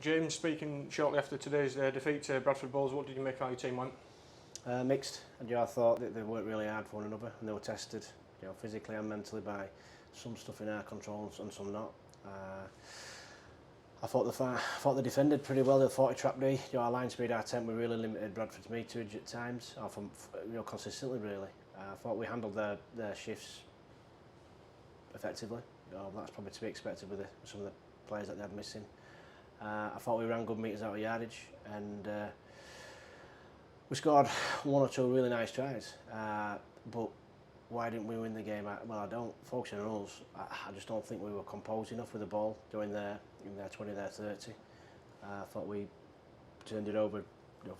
James, speaking shortly after today's defeat to Bradford Bulls, what did you make of how your team went? Mixed. And I thought that they worked really hard for one another, and they were tested, physically and mentally by some stuff in our control and some not. I thought they defended pretty well. They thought trap D. Our line speed, our tempo really limited Bradford's meterage at times, or consistently really. I thought we handled their shifts effectively. That's probably to be expected with some of the players that they had missing. I thought we ran good meters out of yardage, and we scored one or two really nice tries. But why didn't we win the game? Well, I don't. Focusing on us, I just don't think we were composed enough with the ball in their 20, their 30. I thought we turned it over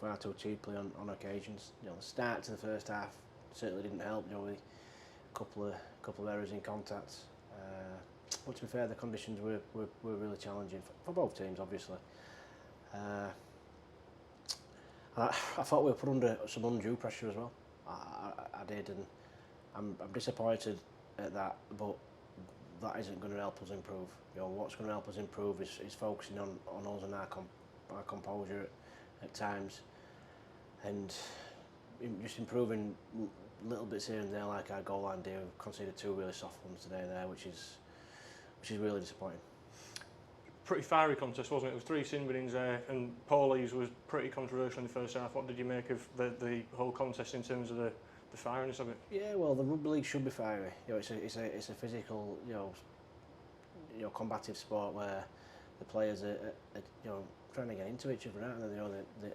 far too cheaply on occasions. The start to the first half certainly didn't help. With a couple of errors in contacts. But to be fair, the conditions were really challenging for both teams, obviously. I thought we were put under some undue pressure as well. I did, and I'm disappointed at that, but that isn't going to help us improve. What's going to help us improve is focusing on us and our composure at times, and just improving little bits here and there, like our goal line deal. We've conceded two really soft ones today there, which is really disappointing. Pretty fiery contest, wasn't it? It was three sin binnings there, and Paulie's was pretty controversial in the first half. What did you make of the whole contest in terms of the fieriness of it? Yeah, well, the rugby league should be fiery. It's a physical, combative sport where the players are trying to get into each other, aren't they?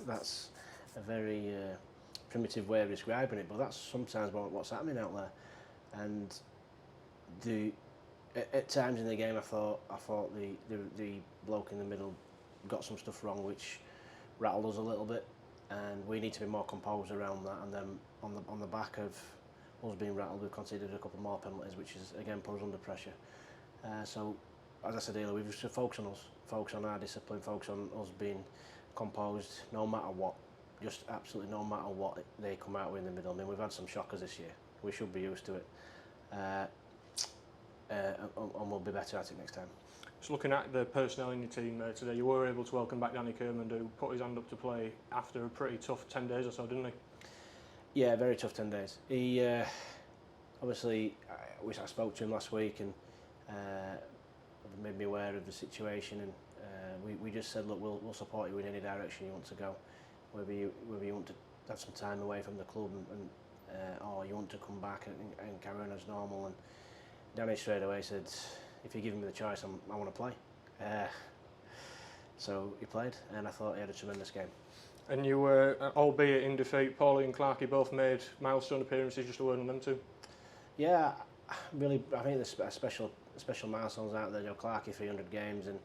That's a very primitive way of describing it, but that's sometimes what's happening out there. And at times in the game, I thought the bloke in the middle got some stuff wrong, which rattled us a little bit, and we need to be more composed around that. And then on the back of us being rattled, we've conceded a couple more penalties, which is again put us under pressure. So, as I said earlier, we've just focus on us, focus on our discipline, focus on us being composed, no matter what. Just absolutely no matter what they come out with in the middle. I mean, we've had some shockers this year. We should be used to it. And we'll be better at it next time. Just looking at the personnel in your team today, you were able to welcome back Danny Kerman, who put his hand up to play after a pretty tough 10 days or so, didn't he? Yeah, very tough 10 days. He obviously, I spoke to him last week and made me aware of the situation, and we just said, look, we'll support you in any direction you want to go, whether you want to have some time away from the club or you want to come back and carry on as normal. And Danny straight away said, if you give me the choice, I want to play. So he played, and I thought he had a tremendous game. And you were, albeit in defeat, Paulie and Clarkey both made milestone appearances. Just a word on them too. Yeah, really, I think there's special milestones out there. Clarkey 300 games, and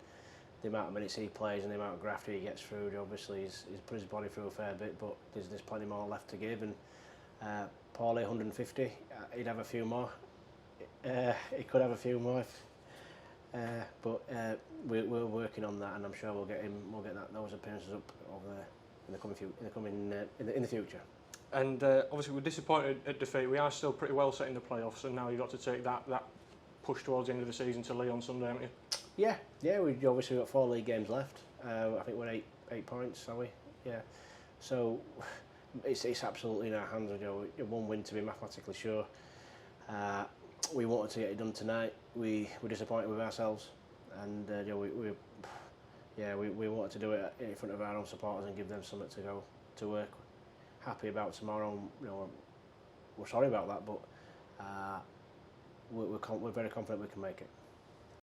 the amount of minutes he plays and the amount of graft he gets through. Obviously, he's put his body through a fair bit, but there's plenty more left to give. And Paulie 150, he'd have a few more. He could have a few more, but we're working on that, and I'm sure we'll get those appearances up over there in the future. And obviously we're disappointed at defeat. We are still pretty well set in the playoffs, and now you've got to take that push towards the end of the season to Leigh on Sunday, haven't you? Yeah. We obviously got 4 league games left. I think we're 8 points, are we? Yeah. So it's absolutely in our hands. One win to be mathematically sure. We wanted to get it done tonight. We were disappointed with ourselves, and we wanted to do it in front of our own supporters and give them something to go to work happy about tomorrow. We're sorry about that, but we're very confident we can make it.